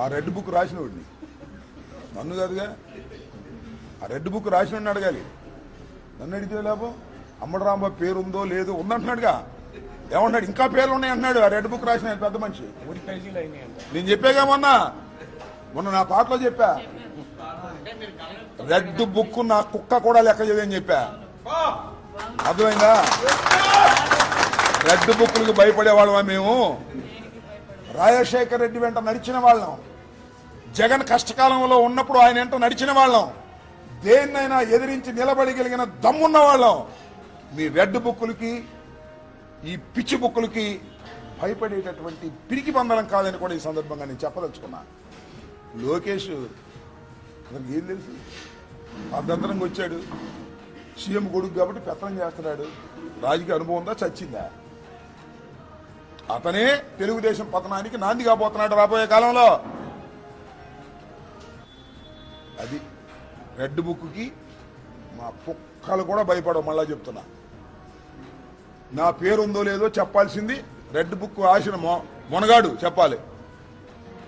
ఆ red book రాసినవాడిని, నన్ను కాదుగా. ఆ రెడ్ బుక్ రాసినవాడిని అడగాలి, నన్ను అడిగితే లాభం. అమ్మడు రాంబాబు పేరు ఉందో లేదో ఉందంటున్నాడుగా. ఏమన్నాడు? ఇంకా పేర్లు ఉన్నాయి అంటున్నాడు ఆ రెడ్ బుక్ రాసిన పెద్ద మనిషి. నేను చెప్పాగా మొన్న నా పాటలో చెప్పా, రెడ్ బుక్ నా కుక్క కూడా లెక్క చేయదని చెప్పా. అర్థమైందా? రెడ్ బుక్లకు భయపడేవాళ్ళమా మేము? రాజశేఖర్ రెడ్డి వెంట నడిచిన వాళ్ళం, జగన్ కష్టకాలంలో ఉన్నప్పుడు ఆయన వెంట నడిచిన వాళ్ళం, దేన్నైనా ఎదిరించి నిలబడగలిగిన దమ్మున్న వాళ్ళం. మీ రెడ్ బుక్కులకి ఈ పిచ్చి బుక్కులకి భయపడేటటువంటి పిరికి బంధనం కాదని కూడా ఈ సందర్భంగా నేను చెప్పదలుచుకున్నా. లోకేష్ అతనికి ఏం తెలుసు? అర్ధంతరంగా వచ్చాడు, సీఎం కొడుకు కాబట్టి పెత్తనం చేస్తున్నాడు. రాజకీయ అనుభవం ఉందా? చచ్చిందా? అతనే తెలుగుదేశం పతనానికి నాంది కాబోతున్నాడు రాబోయే కాలంలో. అది రెడ్ బుక్కి మా కుక్కలు కూడా భయపడవు. మళ్ళా చెప్తున్నా, నా పేరుందో లేదో చెప్పాల్సింది రెడ్ బుక్ రాసిన మొనగాడు చెప్పాలి.